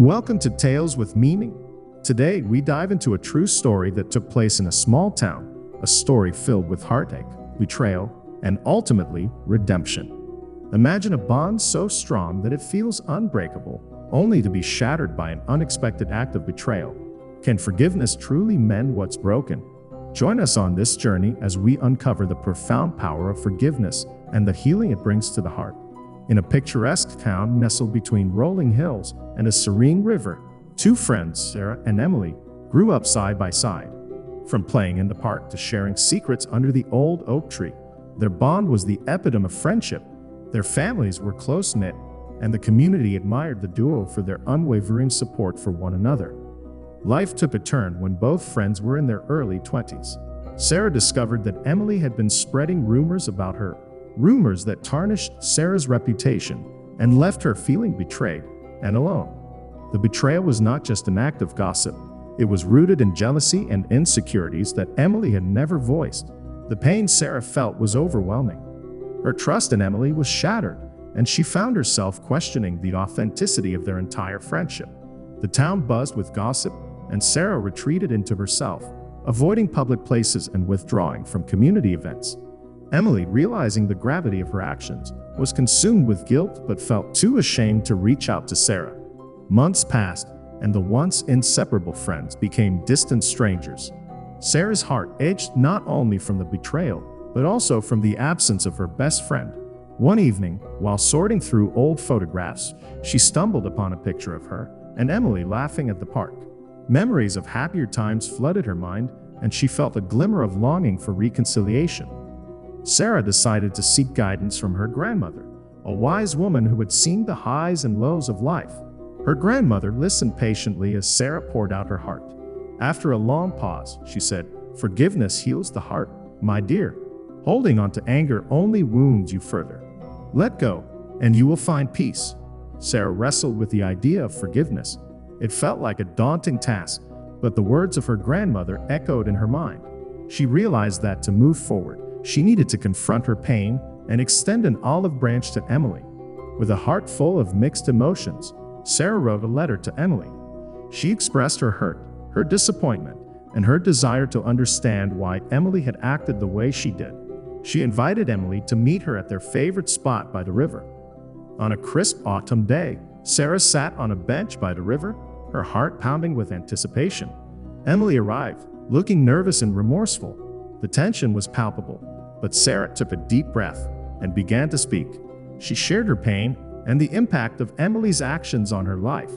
Welcome to Tales with Meaning. Today, we dive into a true story that took place in a small town, a story filled with heartache, betrayal, and ultimately, redemption. Imagine a bond so strong that it feels unbreakable, only to be shattered by an unexpected act of betrayal. Can forgiveness truly mend what's broken? Join us on this journey as we uncover the profound power of forgiveness and the healing it brings to the heart. In a picturesque town nestled between rolling hills and a serene river, two friends, Sarah and Emily, grew up side by side. From playing in the park to sharing secrets under the old oak tree, their bond was the epitome of friendship. Their families were close-knit, and the community admired the duo for their unwavering support for one another. Life took a turn when both friends were in their early 20s. Sarah discovered that Emily had been spreading rumors about her, rumors that tarnished Sarah's reputation and left her feeling betrayed and alone. The betrayal was not just an act of gossip, it was rooted in jealousy and insecurities that Emily had never voiced. The pain Sarah felt was overwhelming. Her trust in Emily was shattered, and she found herself questioning the authenticity of their entire friendship. The town buzzed with gossip, and Sarah retreated into herself, avoiding public places and withdrawing from community events. Emily, realizing the gravity of her actions, was consumed with guilt but felt too ashamed to reach out to Sarah. Months passed, and the once inseparable friends became distant strangers. Sarah's heart ached not only from the betrayal, but also from the absence of her best friend. One evening, while sorting through old photographs, she stumbled upon a picture of her and Emily laughing at the park. Memories of happier times flooded her mind, and she felt a glimmer of longing for reconciliation. Sarah decided to seek guidance from her grandmother, a wise woman who had seen the highs and lows of life. Her grandmother listened patiently as Sarah poured out her heart. After a long pause, she said, "Forgiveness heals the heart, my dear. Holding on to anger only wounds you further. Let go, and you will find peace." Sarah wrestled with the idea of forgiveness. It felt like a daunting task, but the words of her grandmother echoed in her mind. She realized that to move forward, she needed to confront her pain and extend an olive branch to Emily. With a heart full of mixed emotions, Sarah wrote a letter to Emily. She expressed her hurt, her disappointment, and her desire to understand why Emily had acted the way she did. She invited Emily to meet her at their favorite spot by the river. On a crisp autumn day, Sarah sat on a bench by the river, her heart pounding with anticipation. Emily arrived, looking nervous and remorseful. The tension was palpable, but Sarah took a deep breath and began to speak. She shared her pain and the impact of Emily's actions on her life.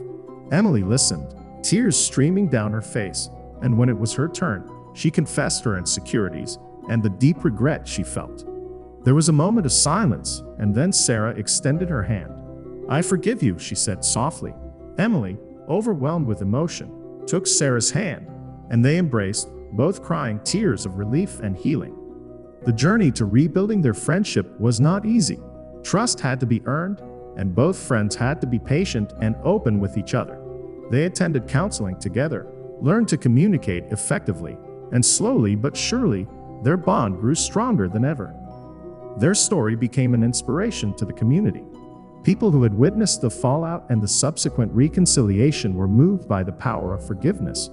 Emily listened, tears streaming down her face, and when it was her turn, she confessed her insecurities and the deep regret she felt. There was a moment of silence, and then Sarah extended her hand. "I forgive you," she said softly. Emily, overwhelmed with emotion, took Sarah's hand, and they embraced, both crying tears of relief and healing. The journey to rebuilding their friendship was not easy. Trust had to be earned, and both friends had to be patient and open with each other. They attended counseling together, learned to communicate effectively, and slowly but surely, their bond grew stronger than ever. Their story became an inspiration to the community. People who had witnessed the fallout and the subsequent reconciliation were moved by the power of forgiveness.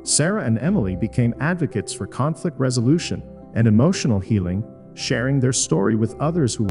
Sarah and Emily became advocates for conflict resolution and emotional healing, sharing their story with others who